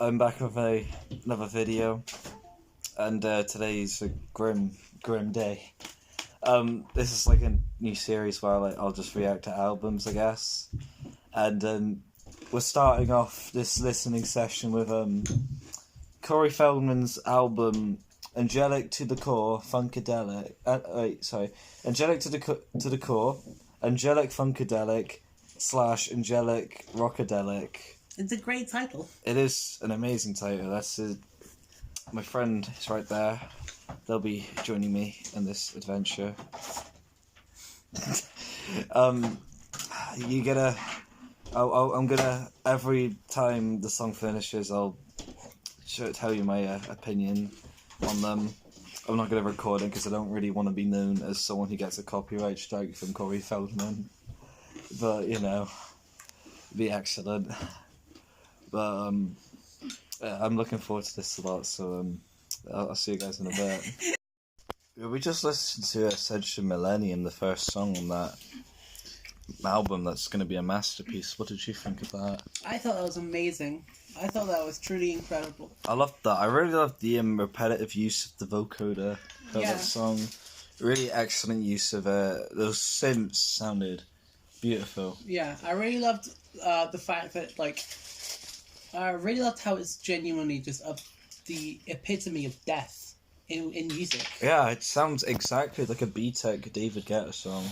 I'm back with another video, and today's a grim day. This is like a new series where I'll just react to albums, I guess. And we're starting off this listening session with Corey Feldman's album Angelic to the Core, Funkadelic. Angelic to the Core, Angelic Funkadelic / Angelic Rockadelic. It's a great title. It is an amazing title. My friend is right there. They'll be joining me in this adventure. I'm gonna, every time the song finishes, I'll tell you my opinion on them. I'm not gonna record it because I don't really want to be known as someone who gets a copyright strike from Corey Feldman. But it'd be excellent. But I'm looking forward to this a lot, so I'll see you guys in a bit. We just listened to Ascension Millennium, the first song on that album that's going to be a masterpiece. What did you think of that? I thought that was amazing. I thought that was truly incredible. I loved that. I really loved the repetitive use of the vocoder for that song. Really excellent use of those synths sounded beautiful. Yeah, I really loved the fact that, I really loved how it's genuinely just the epitome of death in music. Yeah, it sounds exactly like a B-Tech David Guetta song,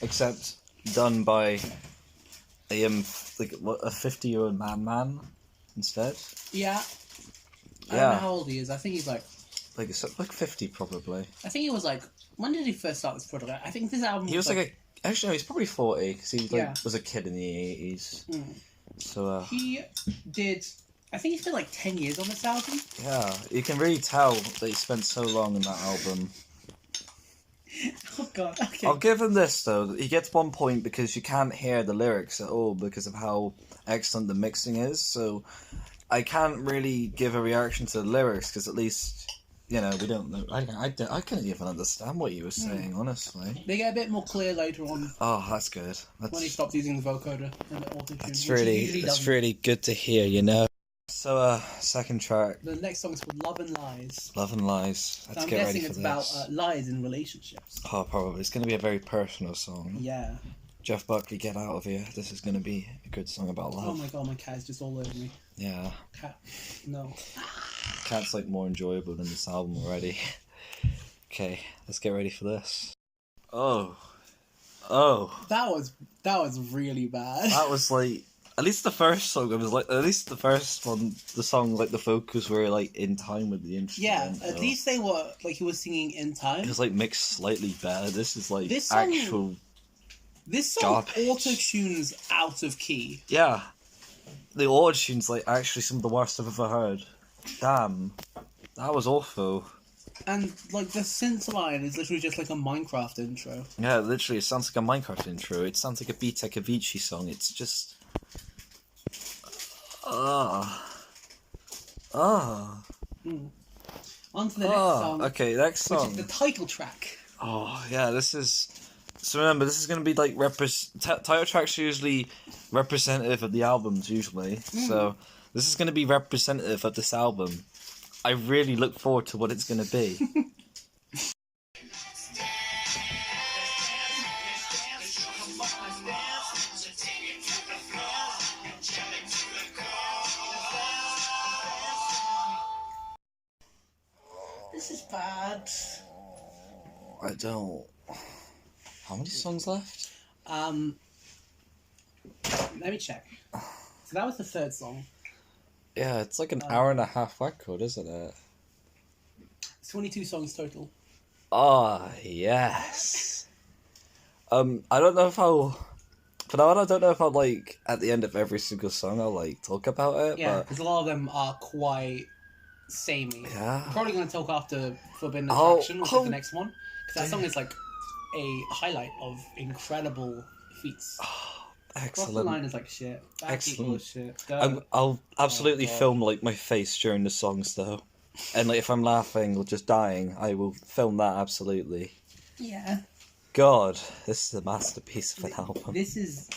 except done by a 50-year-old man instead. Yeah. I don't know how old he is. I think he's like 50 probably. I think he was when did he first start this project? I think this album. He was actually no, he's probably 40 because he was a kid in the 80s. So he did. I think he spent 10 years on this album. Yeah, you can really tell that he spent so long in that album. Oh god. Okay. I'll give him this though. He gets 1 point because you can't hear the lyrics at all because of how excellent the mixing is. So I can't really give a reaction to the lyrics because at least we don't know. I couldn't even understand what he was saying, honestly. They get a bit more clear later on. Oh, that's good. When he stops using the vocoder and the auto-tune. That's really good to hear, So, second track. The next song is called Love and Lies. Love and Lies. Let's get ready for this. I'm guessing it's about lies in relationships. Oh, probably. It's going to be a very personal song. Yeah. Jeff Buckley, get out of here. This is going to be a good song about love. Oh my god, my cat is just all over me. Yeah. Cat. No. Cat's more enjoyable than this album already. Okay, let's get ready for this. Oh. That was really bad. That was at least the first song, at least the first one, the song, the vocals were, in time with the instrument. Yeah, at least they were, he was singing in time. It was, mixed slightly better. This is, this song, actual This song garbage. Auto-tunes out of key. Yeah. The auto-tune's, actually some of the worst I've ever heard. Damn. That was awful. And, the synth line is literally just a Minecraft intro. Yeah, literally, it sounds like a Minecraft intro. It sounds like a B-Tech Avicii song. It's just... On to the next song. Okay, next song. Which is the title track. Oh, yeah, this is... So remember, this is going to be title tracks are usually representative of the albums, usually. So this is going to be representative of this album. I really look forward to what it's going to be. This is bad. I don't... How many songs left? Let me check. So that was the third song. Yeah, it's an hour and a half record, isn't it? It's 22 songs total. Oh, yes. I don't know if I'll... For now on, I don't know if I'll, at the end of every single song, I'll, talk about it. Yeah, because a lot of them are quite samey. Yeah. I'm probably going to talk after Forbidden Attraction, which is the next one. Because that song is, a highlight of incredible feats. Oh, excellent. The line is shit. Excellent. Shit. I'll absolutely film my face during the songs though, and if I'm laughing or just dying, I will film that absolutely. Yeah. God, this is a masterpiece of an album. This is...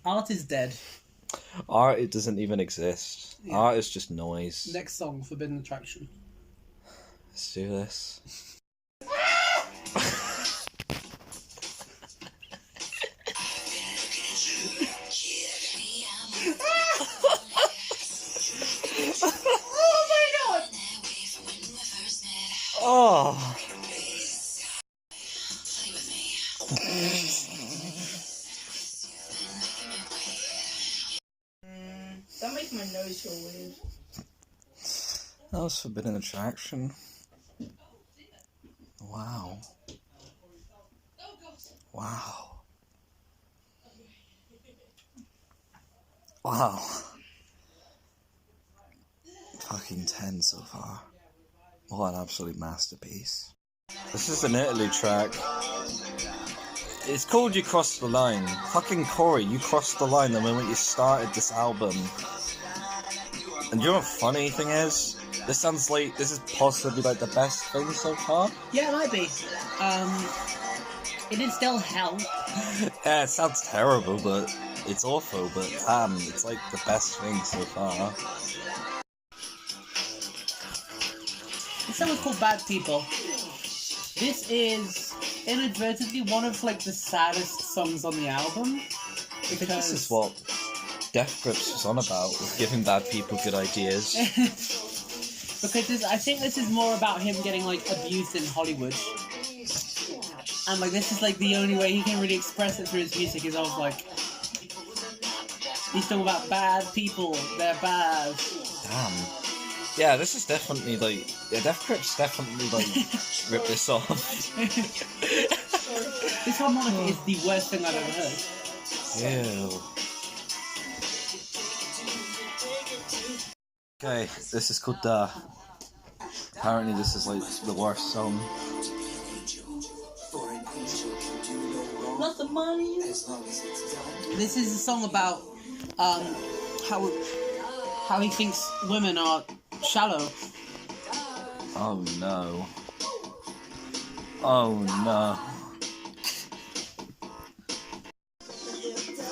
Art is dead. Art, it doesn't even exist. Yeah. Art is just noise. Next song, Forbidden Attraction. Let's do this. Oh my god! Oh. That makes my nose feel weird. That was Forbidden Attraction. Wow. Wow. Wow. Fucking 10 so far. What an absolute masterpiece. This is an interlude track. It's called You Crossed the Line. Fucking Corey, you crossed the line the moment you started this album. And you know what the funny thing is? This is possibly like the best thing so far. Yeah, it might be. It did still help. Yeah, it sounds terrible, but it's awful, but it's like the best thing so far. This song is called Bad People. This is inadvertently one of like the saddest songs on the album. Because This is what Death Grips was on about, with giving bad people good ideas. because I think this is more about him getting like abused in Hollywood. And like this is like the only way he can really express it through his music is of like he's talking about bad people, they're bad. Damn. Yeah, this is definitely like... Yeah, Death Grips definitely like rip this off. This harmonica is the worst thing I've ever heard. Ew. Okay, this is called Duh. Apparently this is like the worst song. Not the money. This is a song about how he thinks women are shallow. Oh no. Oh no.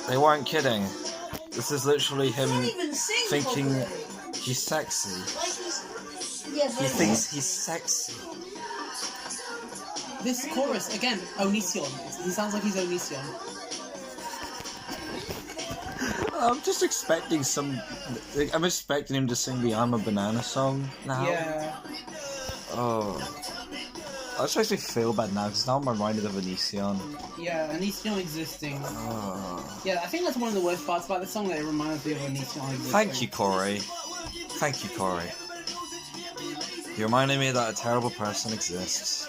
They weren't kidding. This is literally him thinking he's sexy. He thinks he's sexy. This chorus, again, Onision. He sounds like he's Onision. I'm just expecting I'm expecting him to sing the I'm a Banana song now. Yeah. Oh. I just actually feel bad now because now I'm reminded of Onision. Yeah, Onision existing. Oh. Yeah, I think that's one of the worst parts about the song, that it reminds me of Onision existing. Thank you, Corey. Thank you, Corey. You reminded me that a terrible person exists.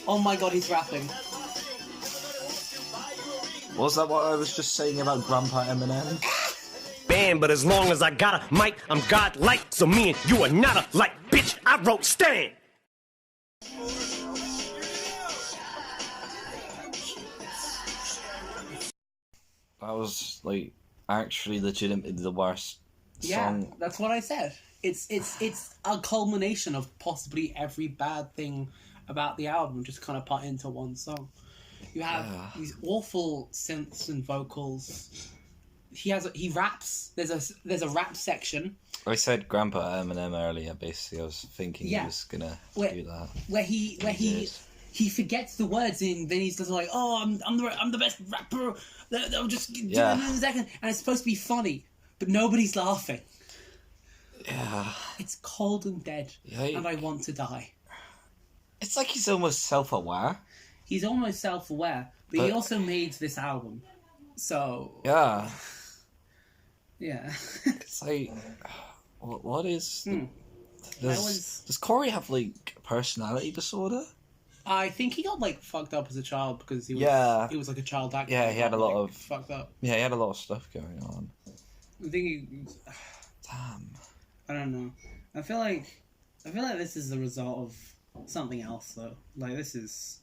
Oh my god, he's rapping. Was that what I was just saying about Grandpa Eminem? Man, but as long as I got a mic, I'm godlike. So me and you are not alike, bitch. I wrote Stan. That was like actually legitimately the worst song. Yeah, that's what I said. It's a culmination of possibly every bad thing about the album just kind of put into one song. You have these awful synths and vocals. He raps. There's a rap section. I said Grandpa Eminem earlier. Basically, I was thinking he was gonna do that. Where he forgets the words and then he's just like, oh, I'm the best rapper. I'll just do it in a second, and it's supposed to be funny, but nobody's laughing. Yeah. It's cold and dead, and I want to die. It's like he's almost self-aware. He's almost self-aware, but he also made this album, so yeah. Yeah. It's like, what is? Does Corey have like personality disorder? I think he got like fucked up as a child because he was like a child actor. Yeah, he had a lot of fucked up. Yeah, he had a lot of stuff going on. I think Damn. I don't know. I feel like this is the result of something else though. Like this is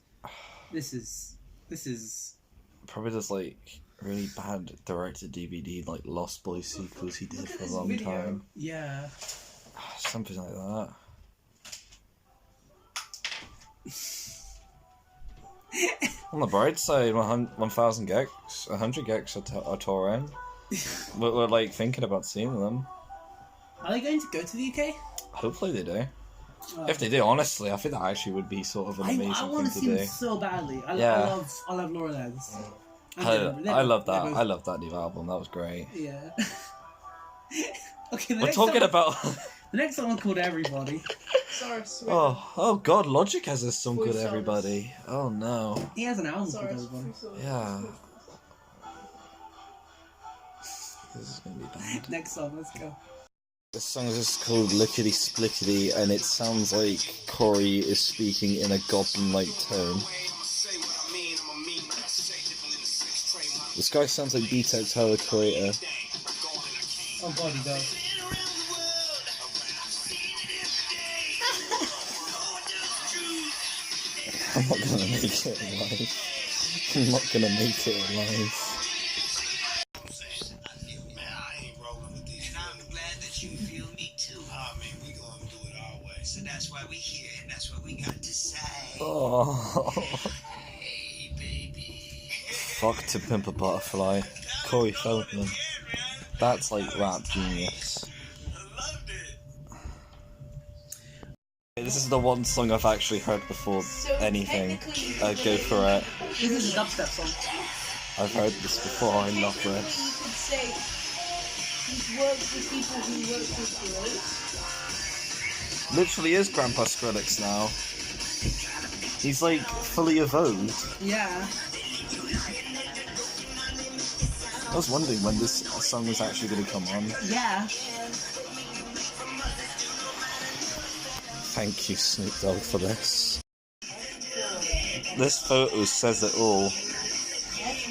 probably just like really bad directed DVD like Lost Boys sequels he did for a long time. Yeah. Something like that. On the bright side, 1,000 gigs, 100 gigs are touring. We're like thinking about seeing them. Are they going to go to the UK? Hopefully they do. If they do, honestly, I think that actually would be sort of an amazing I want to thing see to them do. so badly. I love Laura Lenz. I love that. I love that new album. That was great. Yeah. Okay, We're talking about. The next song is called Everybody. Sorry. Oh God! Logic has a song called Everybody. Oh no. He has an album called Everybody. Yeah. This is gonna be bad. Next song, let's go. The song is just called Lickety Splickety, and it sounds like Corey is speaking in a goblin-like tone. This guy sounds like B-Tech Tyler Creator. Oh God, he does. I'm not gonna make it alive. I'm not gonna make it alive. You feel me too. I mean, we gonna do it our way. So that's why we here, and that's what we got to say. Oh. Hey, baby. Fuck To Pimp a Butterfly. Corey Feldman. That's like rap genius. This is the one song I've actually heard before anything. Go for it. This is a dubstep song. I've heard this before, I love this. He's worked with people who work with Skrillex. Literally is Grandpa Skrillex now. He's like fully evolved. Yeah. I was wondering when this song was actually going to come on. Yeah. Thank you, Snoop Dogg, for this. This photo says it all.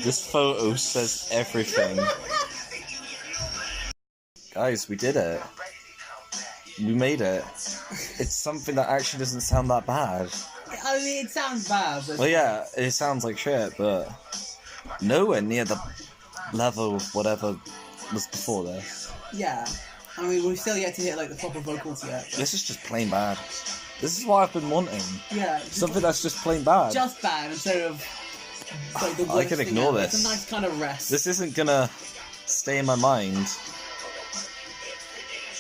This photo says everything. Guys, we did it. We made it. It's something that actually doesn't sound that bad. I mean, it sounds bad, but... Well, yeah, it sounds like shit, but nowhere near the level of whatever was before this. Yeah. I mean, we've still yet to hit, like, the proper vocals yet. But... This is just plain bad. This is what I've been wanting. Yeah. Something that's just plain bad. Just bad, instead of... Like, the I worst can thing ignore ever. this. It's a nice kind of rest. This isn't gonna stay in my mind.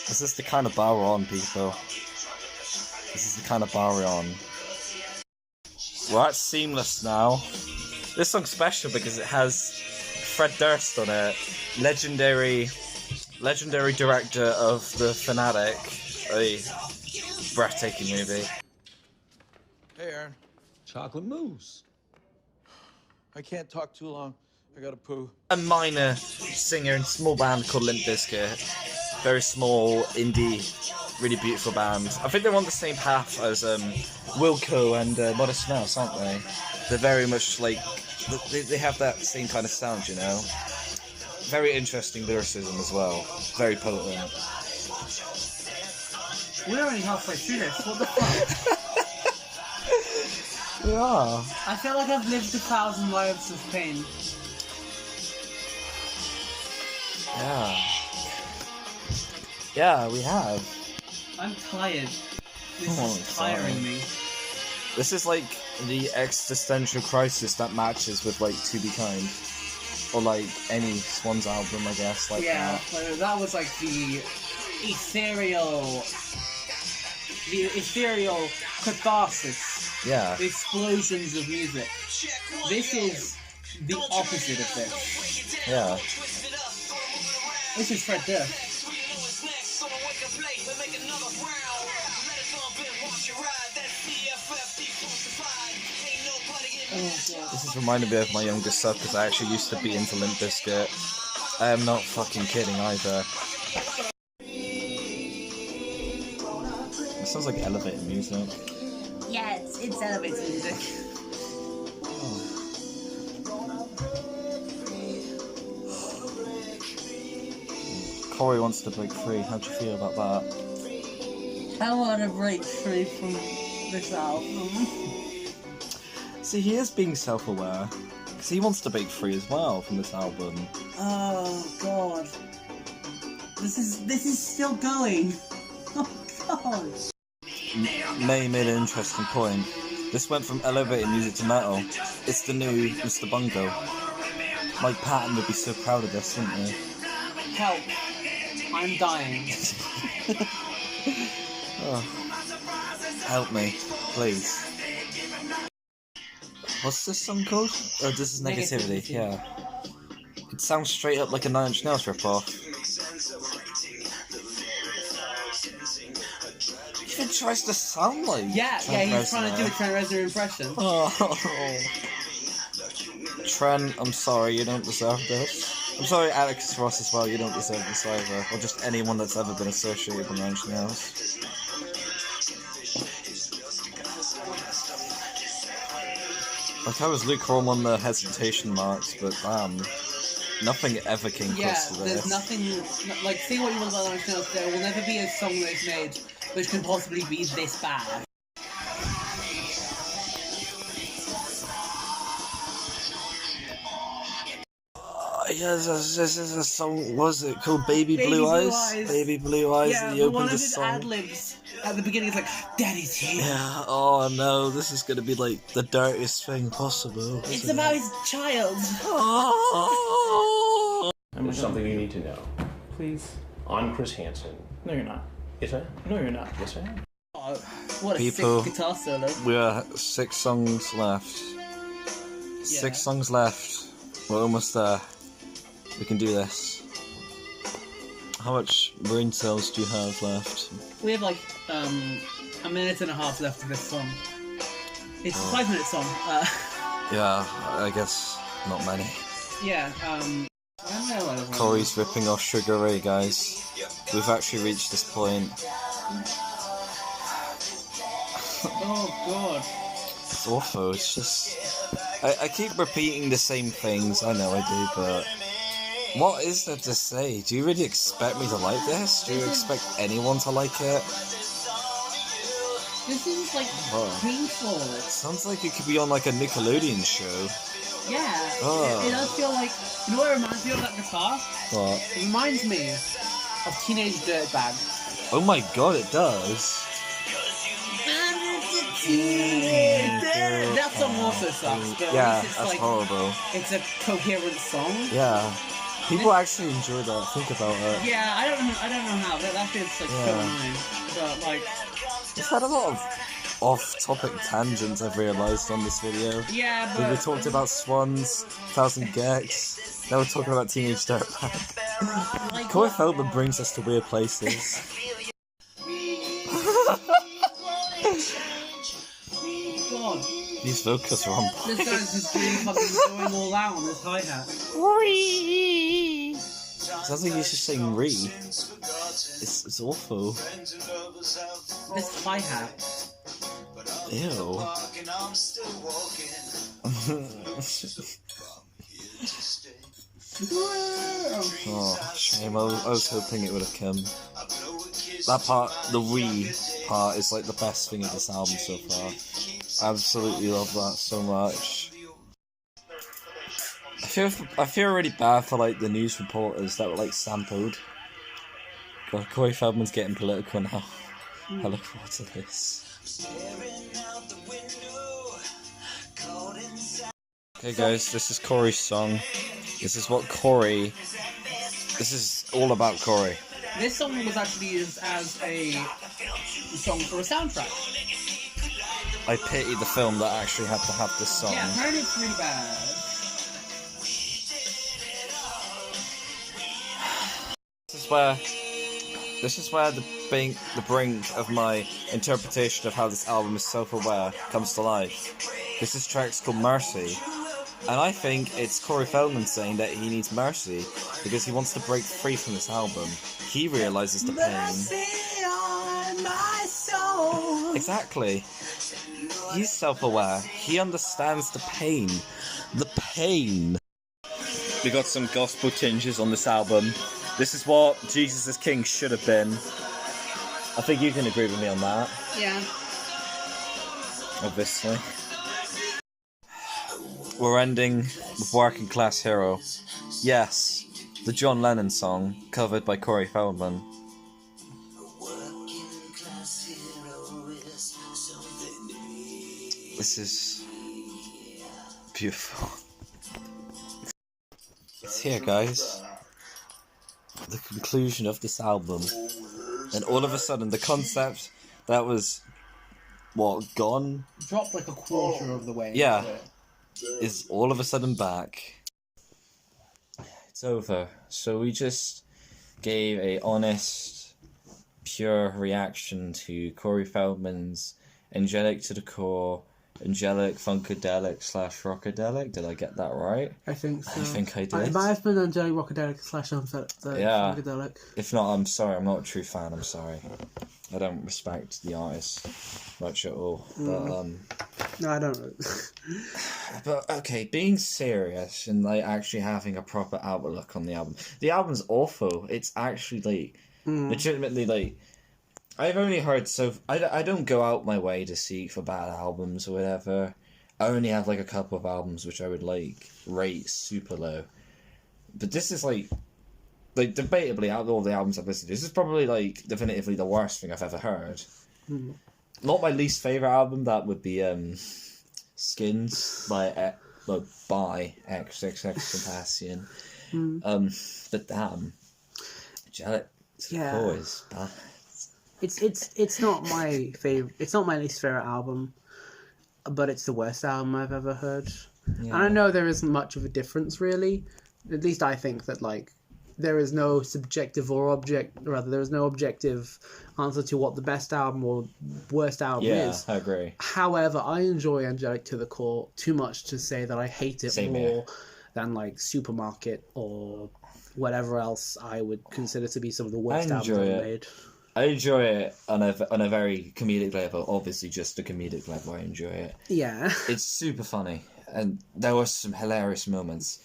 This is the kind of bar we're on, people. This is the kind of bar we're on. We're at Seamless now. This song's special because it has Fred Durst on it. Legendary director of The Fanatic. A breathtaking movie. Hey, Aaron. Chocolate mousse. I can't talk too long. I gotta poo. A minor singer in a small band called Limp Bizkit. Very small, indie, really beautiful band. I think they're on the same path as Wilco and Modest Mouse, aren't they? They're very much like... They have that same kind of sound, you know? Very interesting lyricism as well. Very potent. We're only halfway through this. What the fuck? Yeah. I feel like I've lived 1,000 lives of pain. Yeah. Yeah, we have. I'm tired. This Oh, is tiring me. This is like the existential crisis that matches with like To Be Kind. Or like any Swans album, I guess. Like Yeah, that. like, that was like the ethereal catharsis. Yeah. The explosions of music. This is the opposite of this. Yeah. This is Fred Durst. Oh, God. This is reminding me of my younger self because I actually used to be into Limp Bizkit. I am not fucking kidding either. It sounds like elevator music. Yeah, it's elevator music. Corey wants to break free. How do you feel about that? I want to break free from this album. See, he is being self-aware. Because he wants to break free as well from this album. Oh God, this is still going. Oh God. May made an interesting point. This went from elevator music to metal. It's the new Mr. Bungo. Mike Patton would be so proud of this, wouldn't he? Help. I'm dying. Oh. Help me, please. What's this song called? Oh, this is Negativity, yeah. It sounds straight up like a 9 Inch Nails ripoff. He even tries to sound like Yeah, he's trying to do a Trent Reznor impression. Oh. Trent, I'm sorry, you don't deserve this. I'm sorry, Alex Ross as well, you don't deserve this either. Or just anyone that's ever been associated with 9 Inch Nails. Like, I was lukewarm on the hesitation marks, but damn. Nothing ever came close to this. There's nothing, like, say what you want about 9 Inch Nails, there will never be a song that is made which can possibly be this bad. Yeah, this is a song, what was it called? Baby Blue Eyes? Baby Blue Eyes, yeah, and he opened one the of his song. ad-libs at the beginning is like, Daddy's here. Yeah, oh no, this is gonna be like the dirtiest thing possible. It's about his child. Oh. There's something you need to know. Please. I'm Chris Hansen. No, you're not. Yes, I am. No, you're not. Yes, I am. Oh, what a People, sick guitar solo. we are 6 songs left. 6 songs left. We're almost there. We can do this. How much brain cells do you have left? We have like a minute and a half left of this song. It's a 5-minute song. Yeah, I guess not many. Yeah, I don't know. Corey's ripping off Sugar Ray, guys. We've actually reached this point. Oh god. It's awful, it's just... I keep repeating the same things, I know I do, but... What is there to say? Do you really expect me to like this? Do you expect anyone to like it? This is like painful. Sounds like it could be on like a Nickelodeon show. Yeah. Oh. It does feel like... You know what it reminds me of, that guitar? What? It reminds me of Teenage Dirtbag. Oh my god, it does. That song also sucks, but Yeah, at least it's that's like, horrible. it's a coherent song. Yeah. People actually enjoy that, think about it. Yeah, I don't know how, that feels like so annoying. But like... We've had a lot of off-topic tangents, I've realised, on this video. Yeah, but... We talked about Swans, 1000 Gex, now we're talking about Teenage Dirtbag. Like, Corey Feldman brings us to weird places. God. These vocals are on This guy's just really fucking going all out on this hi-hat. Sounds like he's just saying "re." It's awful. This hi-hat. Ew. Oh, shame. I was hoping it would have come. That part, the "we" part, is like the best thing of this album so far. I absolutely love that so much. I feel really bad for like the news reporters that were like sampled. God, Corey Feldman's getting political now. I look forward to this. Okay guys, this is Corey's song. This is what Corey... This is all about Corey. This song was actually used as a song for a soundtrack. I pity the film that actually had to have this song. Yeah, apparently it's really bad. This is where the brink of my interpretation of how this album is self-aware comes to life. This is tracks called Mercy. And I think it's Corey Feldman saying that he needs mercy because he wants to break free from this album. He realizes the pain. Mercy on my soul. Exactly. He's self-aware. He understands the pain. The pain. We got some gospel tinges on this album. This is what Jesus is King should have been. I think you can agree with me on that. Yeah. Obviously. We're ending with Working Class Hero. Yes, the John Lennon song, covered by Corey Feldman. This is beautiful. It's here, guys. the conclusion of this album, and all of a sudden the concept that was gone, Dropped like a quarter of the way. Yeah. into it. is all of a sudden back. It's over. So we just gave a honest, pure reaction to Corey Feldman's Angelic to the Core, Angelic, Funkadelic / Rockadelic. Did I get that right? I think so. I think I It did. might have been Angelic, Rockadelic / Yeah. Funkadelic. If not, I'm sorry. I'm not a true fan. I'm sorry. I don't respect the artist much at all. But No, I don't know. But okay, being serious and like actually having a proper outlook on the album. The album's awful. It's actually like legitimately like I've only heard I don't go out my way to seek for bad albums or whatever. I only have like a couple of albums which I would like rate super low. But this is like debatably out of all the albums I've listened to, this is probably like definitively the worst thing I've ever heard. Not my least favourite album, that would be Skins by XXX Tentacion. But damn, Angelic is bad. It's not my favorite. It's not my least favorite album, but it's the worst album I've ever heard. Yeah. And I know there isn't much of a difference, really. At least I think that like there is no subjective there is no objective answer to what the best album or worst album is. I agree. However, I enjoy Angelic to the Core too much to say that I hate it Same more here. than like Supermarket or whatever else I would consider to be some of the worst albums enjoy ever it. made. I enjoy it on a very comedic level. Obviously, just a comedic level. I enjoy it. Yeah. It's super funny, and there were some hilarious moments.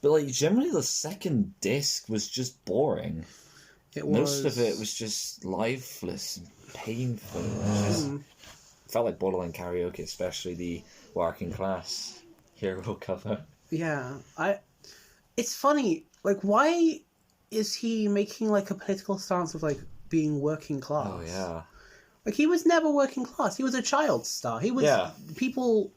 But like generally, the second disc was just boring. Most of it was just lifeless and painful. It just felt like borderline karaoke, especially the Working Class Hero cover. Yeah. It's funny, like why is he making like a political stance of like being working class? Oh yeah. Like he was never working class. He was a child star. He was people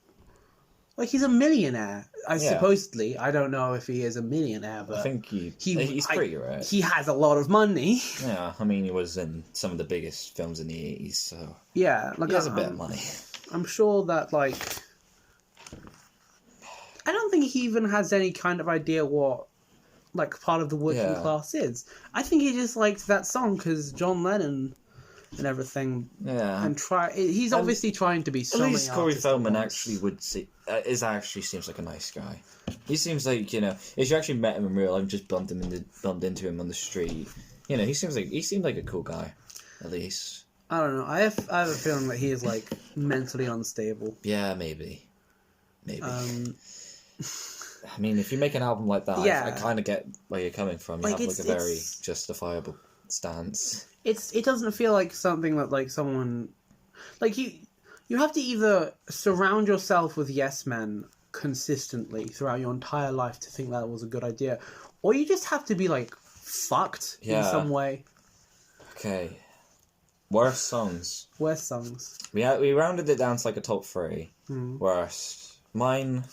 like he's a millionaire. Supposedly. I don't know if he is a millionaire, but I think he's pretty right. He has a lot of money. Yeah, I mean he was in some of the biggest films in the 80s, so Yeah, like he has a bit of money. I'm sure that like I don't think he even has any kind of idea what like part of the working class is. I think he just liked that song because John Lennon and everything. Yeah, and he's obviously trying to be. At least Corey Feldman actually seems like a nice guy. He seems like if you actually met him in real life, just bumped into him on the street. He seemed like a cool guy, at least. I don't know. I have a feeling that he is like mentally unstable. Yeah, maybe. I mean, if you make an album like that, I kind of get where you're coming from. You have like a very justifiable stance. It doesn't feel like something that like someone like you have to either surround yourself with yes men consistently throughout your entire life to think that was a good idea, or you just have to be like fucked in some way. Okay. Worst songs. We rounded it down to like a top 3. Worst. Mine.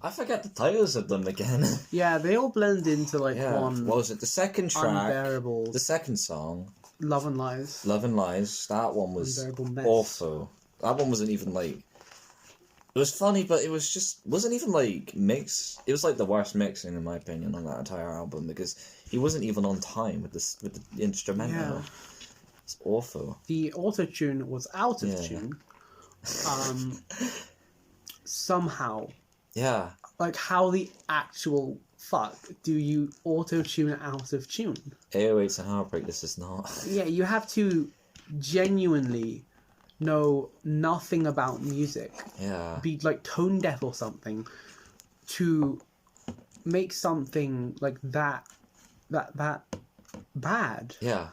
I forget the titles of them again. Yeah, they all blend into like one. What was it? The second track. Unbearable. The second song. Love and Lies. That one was awful. That one wasn't even like. It was funny, but it wasn't even like mixed. It was like the worst mixing in my opinion on that entire album because he wasn't even on time with the instrumental. Yeah. It's awful. The auto-tune was out of tune. Somehow. Yeah. Like, how the actual fuck do you auto-tune out of tune? 808s and Heartbreak, this is not. Yeah, you have to genuinely know nothing about music. Yeah. Be, like, tone deaf or something to make something like that bad. Yeah.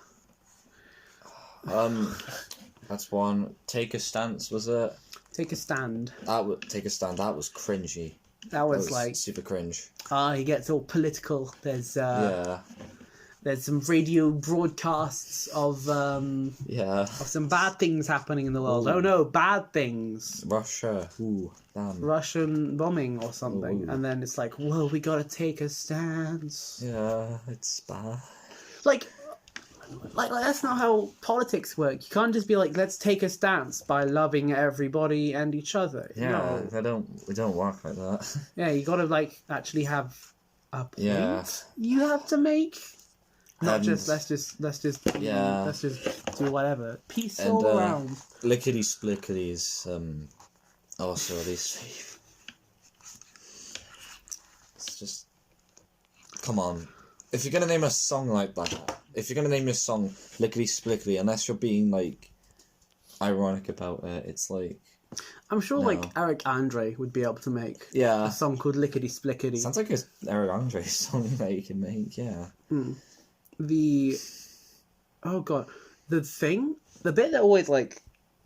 That's one. Take a Stance, was it? Take a Stand. Take a Stand. That was cringy. That was like super cringe. He gets all political. There's some radio broadcasts of some bad things happening in the world. Ooh. Oh no, bad things. Russia. Ooh, damn. Russian bombing or something. Ooh. And then it's like, whoa, we gotta take a stance. Yeah, it's bad. Like that's not how politics work. You can't just be like, let's take a stance by loving everybody and each other. Yeah, No. we don't work like that. Yeah, you gotta like actually have a point Yeah. you have to make. Not And- just let's just Yeah. let's just do whatever. Peace And, all around. Lickety Splickety is also a least favourite. It's just, come on. If you're gonna name a song like that, if you're gonna name your song Lickety Splickety, unless you're being like ironic about it, it's like, I'm sure no. like Eric Andre would be able to make yeah, a song called Lickety Splickety. sounds like a Eric Andre song that you can make. Yeah, Oh god, the bit that always like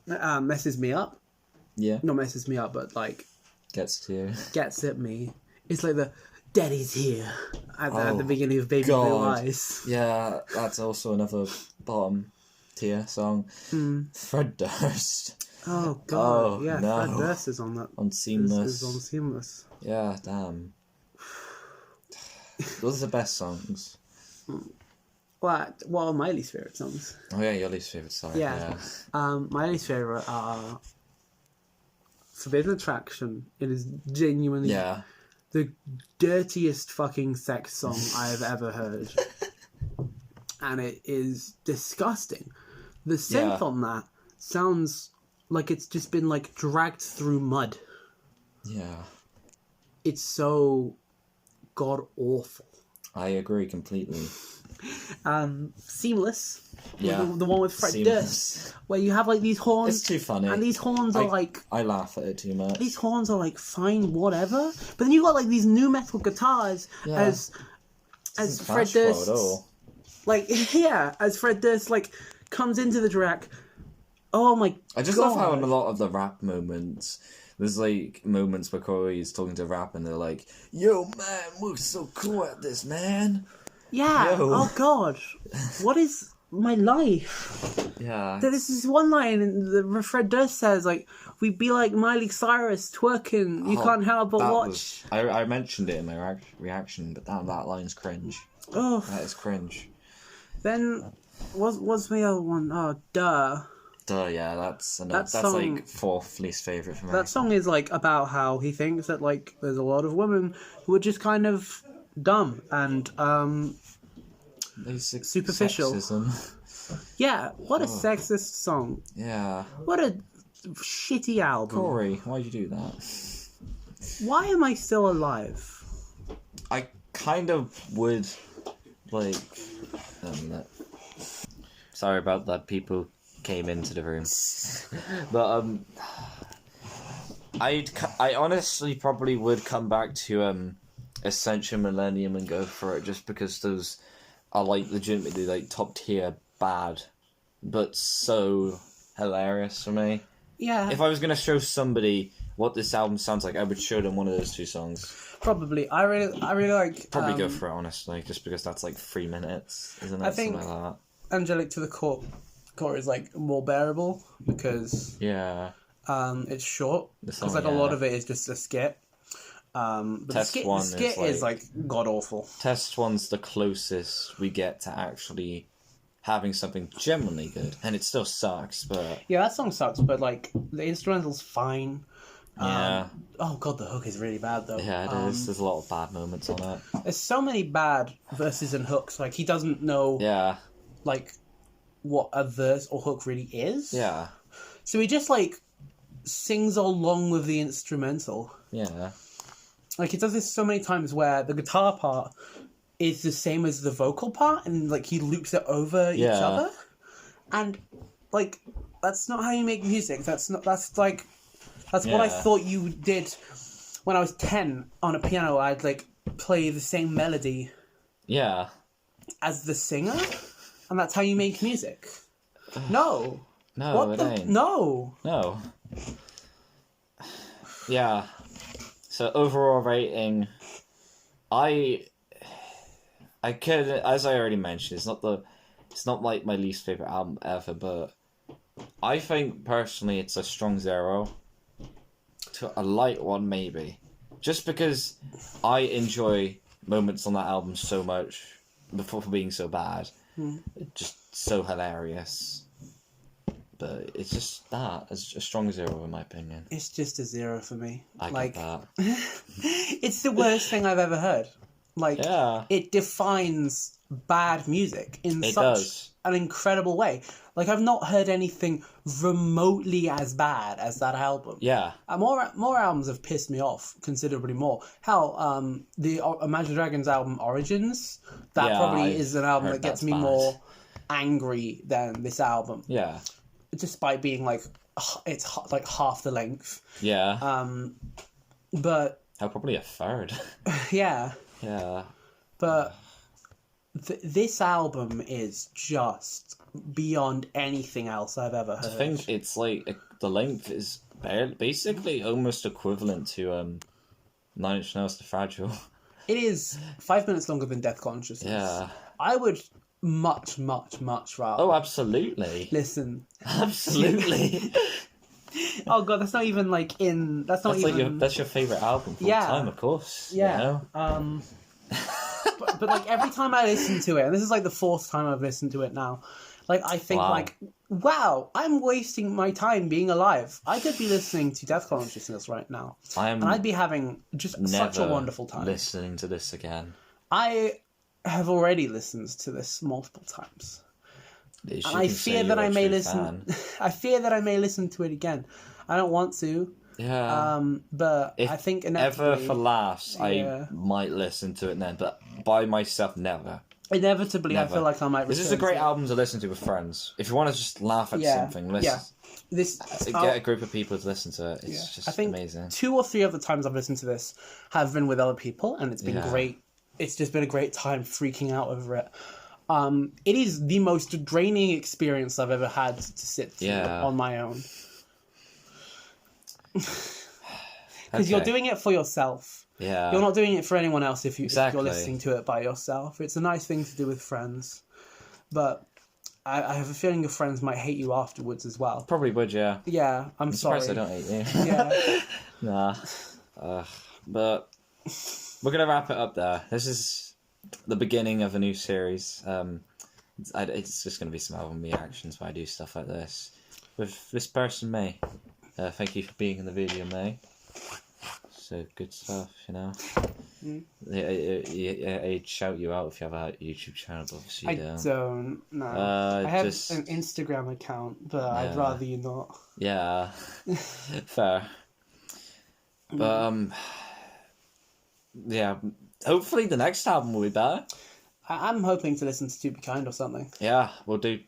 messes me up. yeah, Not messes me up, but like gets to you. gets at me. It's like the "Daddy's here" at the Oh, beginning of Baby Blue God. Eyes. Yeah, that's also another bottom tier song. Fred Durst Oh god, Oh, yeah, no. Fred Durst is on that. on Seamless. Is on Seamless. Yeah, damn. Those are the best songs. What are my least favorite songs? Oh yeah, your least favourite song. Yeah. My least favorite are Forbidden Attraction. It is genuinely Yeah. the dirtiest fucking sex song I have ever heard. And it is disgusting. The synth Yeah. on that sounds like it's just been like dragged through mud. Yeah. It's so god awful. I agree completely. Seamless. Yeah. The one with Fred Seamless. Durst. Where you have like these horns. It's too funny. And these horns are like I laugh at it too much. these horns are like fine, whatever. But then you got like these new metal guitars Yeah. as Doesn't Fred clash well Durst, at all. like yeah, as Fred Durst like comes into the track. Oh my! I just love how in a lot of the rap moments, there's like moments where Corey is talking to rap and they're like, "Yo, man, we're so cool at this, man." Yeah. Yo. Oh god, what is my life? Yeah. This is one line and the Fred Durst says like, "We'd be like Miley Cyrus twerking. You Oh, can't help but that watch." was- I mentioned it in my reaction, but that line's cringe. Oh, That is cringe. then what's my other one? Oh, duh. Duh, yeah, that's That that's song- like fourth least favourite for me. That song is like about how he thinks that like there's a lot of women who are just kind of dumb and Basic superficial. sexism. yeah. What a Oh. sexist song. Yeah. What a shitty album. Corey, why'd you do that? Why am I still alive? I kind of would, like... sorry about that, people came into the room. But, I honestly probably would come back to, Ascension Millennium and go for it, just because those are, like, legitimately, like, top tier bad, but so hilarious for me. Yeah, If I was gonna show somebody what this album sounds like, I would show them one of those two songs. probably. I really like. Probably go for it, honestly, just because that's like 3 minutes, isn't it? I think- Something like Angelic to the Core is like more bearable because that. Yeah. it's short. The Because song, like a lot yeah. of it is just a skit. But Test the one skit is, is like god awful. Test one's the closest we get to actually having something genuinely good, and it still sucks, but Yeah, that song sucks, but like the instrumental's fine. yeah, Oh god, the hook is really bad though. yeah, it is. There's a lot of bad moments on it. There's so many bad verses and hooks. Like he doesn't know Yeah, like what a verse or hook really is. yeah, So he just like sings along with the instrumental. yeah, Like he does this so many times where the guitar part is the same as the vocal part, and like he loops it over each Yeah. other. And like that's not how you make music. That's what I Yeah. thought you did when I was 10 on a piano. I'd like play the same melody yeah. as the singer, and that's how you make music. No. No, What it the ain't. no. No. Yeah. So overall rating, I could, as I already mentioned, it's not like my least favorite album ever, but I think personally it's a strong 0 to a light 1 maybe, just because I enjoy moments on that album so much before being so bad. Just so hilarious. But it's just that. It's a strong 0 in my opinion. It's just a 0 for me. I like, get that. it's the worst thing I've ever heard. Like, Yeah. it defines bad music in It such does. an incredible way. Like, I've not heard anything remotely as bad as that album. Yeah. More albums have pissed me off considerably more. Hell, the Imagine Dragons album Origins, that Yeah, probably I've is an album heard that gets that's me bad. more angry than this album. Yeah. Despite being like, it's like half the length. Yeah. But Probably a third. yeah, Yeah. but this album is just beyond anything else I've ever heard. I think it's like the length is basically almost equivalent to 9 Inch Nails to Fragile. It is 5 minutes longer than Death Consciousness. Yeah. I would much rather Oh, absolutely. listen. Absolutely. Oh god, that's not even like in. That's not That's like even. that's your favorite album for all Yeah. time, of course. Yeah. You know? But like every time I listen to it, and this is like the 4th time I've listened to it now, like I think Wow. like, wow, I'm wasting my time being alive. I could be listening to Death Consciousness right now, I'm and I'd be having just such a never wonderful time. listening to this again. I have already listened to this multiple times, At least and you I can say fear that you're I a may true listen. fan. I fear that I may listen to it again. I don't want to. Yeah. But If I think ever inevitably, for laughs, Yeah. I might listen to it then, but by myself, never. inevitably, I Never. feel like I might. This is a return great to it. album to listen to with friends. If you want to just laugh at Yeah, something, listen. yeah. This Get a group of people to listen to it. It's yeah. just I think amazing. 2 or 3 of the times I've listened to this have been with other people, and it's been Yeah. great. It's just been a great time freaking out over it. It is the most draining experience I've ever had to sit through Yeah. on my own. Because you're doing it for yourself. Yeah. You're not doing it for anyone else if you're Exactly. listening to it by yourself. It's a nice thing to do with friends. But I have a feeling your friends might hate you afterwards as well. Probably would, yeah. Yeah, I'm sorry. Surprised I don't hate you. Yeah. Nah. But we're going to wrap it up there. This is the beginning of a new series. It's just going to be some album reactions where I do stuff like this. With this person, May. Thank you for being in the video, May. So good stuff, you know. I'd shout you out if you have a YouTube channel, but obviously I you don't. don't. No. I have just- an Instagram account, but I'd rather you not. Yeah, fair. But yeah. Hopefully the next album will be better. I'm hoping to listen to To Be Kind or something. Yeah, we'll do.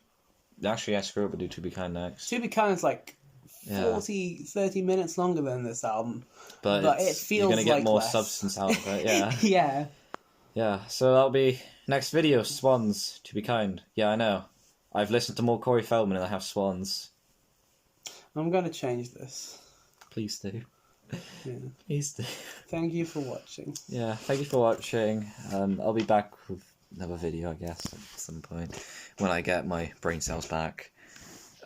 Actually, yeah, screw it. We'll do To Be Kind next. To Be Kind is like Yeah. 30 minutes longer than this album. But it you're feels gonna get like more less. substance out of it. Yeah, Yeah. yeah. So that'll be next video. Swans. To Be Kind. Yeah, I know. I've listened to more Corey Feldman than I have Swans. I'm going to change this. Please do. Yeah. Please do. Thank you for watching. Yeah, thank you for watching. I'll be back with another video, I guess, at some point when I get my brain cells back.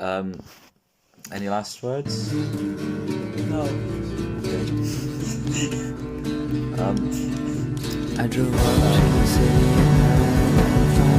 Any last words? No. I drove up to the city and I